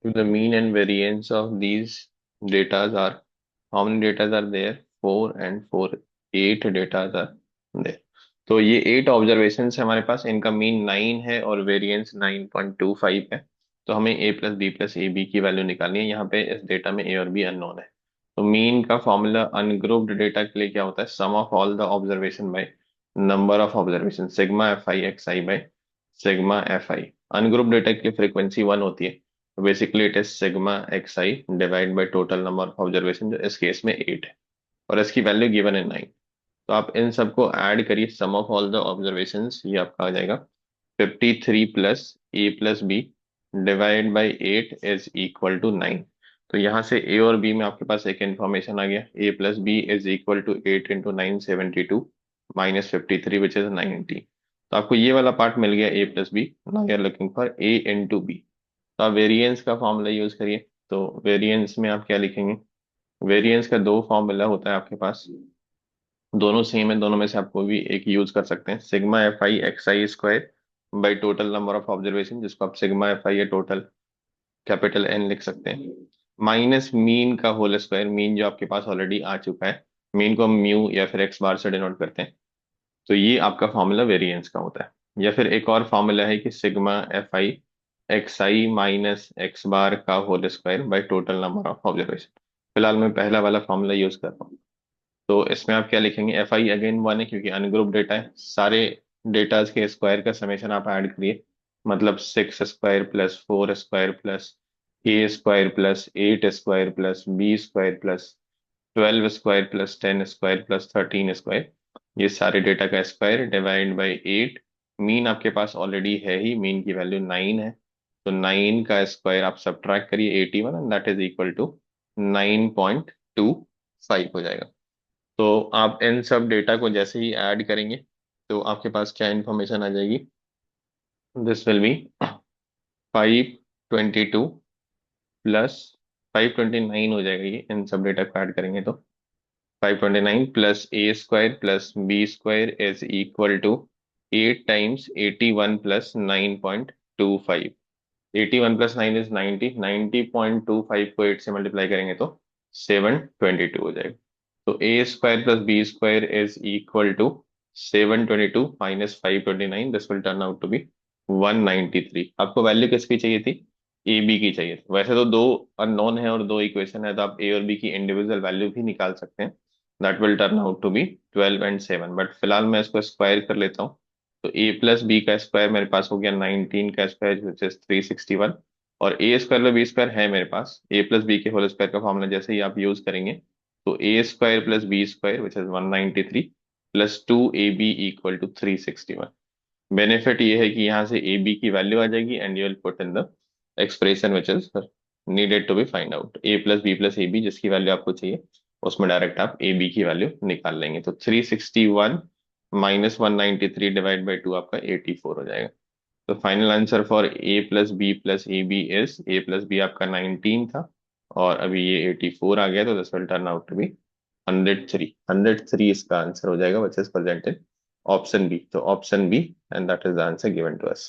If the mean and variance of these datas are, how many datas are there? 4 and 4, 8 datas are there. तो ये 8 observation है हमारे पास, इनका mean 9 है और वेरिएंस 9.25 है। तो हमें a plus b plus a b की वैल्यू निकालनी है। यहाँ पे इस डेटा में ए और बी अननोन है। तो मीन का फॉर्मूला अनग्रुप्ड डेटा के लिए क्या होता है? Sum of all the observation by number of observation, sigma F I x i by sigma F i. Ungrouped data की फ्रीक्वेंसी 1 होती है, तो basically it is sigma x i divide by total number of observation, जो इस case में 8 है, और इसकी वैल्यू गिवन है 9। तो आप इन सबको ऐड करिए, sum of all the observations, ये आपका आ जाएगा 53 plus a plus b divide by 8 is equal to 9। तो यहाँ से ए और बी में आपके पास एक इन्फॉर्मेशन आ गया, A plus B is equal to 8 into 972 minus 53 which is 90। तो आपको ये वाला पार्ट मिल गया, A plus B. Now you are looking for A into B. तो आप वेरिएंस का फॉर्मूला यूज करिए। तो वेरिएंस में आप क्या लिखेंगे? वेरिएंस का दो फॉर्मूला होता है आपके पास, दोनों सेम है, दोनों में से आप कोई भी एक यूज कर सकते हैं। Sigma F I x I square by total number of observation, जिसको आप सिग्मा एफ आई या टोटल कैपिटल एन लिख सकते हैं, माइनस मीन का होल स्क्वायर, मीन जो आपके पास ऑलरेडी आ चुका है। मीन को हम म्यू या फिर एक्स बार से डिनोट करते हैं। तो ये आपका फॉर्मूला वेरिएंस का होता है। या फिर एक और फॉर्मूला है कि sigma F I x I minus X bar का whole square by total number of observation. फिलहाल मैं पहला वाला फॉर्मूला यूज कर रहा हूँ। तो इसमें आप क्या लिखेंगे? एफ आई अगेन 1 है क्योंकि अनग्रुप डेटा है। सारे डेटाज के स्क्वायर का समेशन आप ऐड करिए, मतलब 6 स्क्वायर प्लस 4 स्क्वायर प्लस ए square plus 8 square plus B square plus 12 square plus 10 square plus 13 square. ये सारे डेटा का स्क्वायर डिवाइड बाई 8। मीन आपके पास ऑलरेडी है ही, मीन की वैल्यू 9 है। तो 9 का स्क्वायर आप सब्ट्रैक्ट करिए 81, and that is equal to 9.25 हो जाएगा। तो आप इन सब डेटा को जैसे ही ऐड करेंगे, तो आपके पास क्या इंफॉर्मेशन आ जाएगी? दिस विल बी 522 प्लस 529 हो जाएगा। ये इन सब डेटा को ऐड करेंगे तो 529 plus A square plus B square is equal to 8 times 81 plus 9.25। 81 plus 9 is 90, 90.25 को 8 से मल्टीप्लाई करेंगे तो 722 हो जाएगा। तो A square plus B square is equal to 722 minus 529, this will turn out to be 193। आपको वैल्यू किसकी चाहिए थी? ए बी की चाहिए थी। वैसे तो दो अननोन है और दो इक्वेशन है, तो आप ए और बी की इंडिविजुअल वैल्यू भी निकाल सकते हैं। That will turn out to be 12 and 7, but फिलहाल मैं इसको स्क्वायर कर लेता हूँ। तो ए प्लस बी का स्क्वायर मेरे पास हो गया 19 का स्क्वायर विच इज 361, और ए स्क्वायर में बी स्क्वायर है मेरे पास। ए प्लस बी के होल स्क्वायर का फॉर्मूला जैसे ही आप यूज करेंगे, तो A square plus B square which is 193 plus 2ab equal to 361। Benefit ये है कि यहाँ से ए बी की वैल्यू आ जाएगी, and you will put in the expression which is needed to be find out. A plus b plus a b जिसकी value आपको चाहिए, उसमें डायरेक्ट आप ए बी की वैल्यू निकाल लेंगे। तो 361 माइनस 193 डिवाइड बाई 2 आपका 84 हो जाएगा। तो final answer for a plus b plus a b is, a plus b आपका 19 था और अभी ये 84 आ गया, तो this will turn out to be 103। 103 इसका आंसर हो जाएगा, which is present in option B. तो option B, and that is the answer given to us.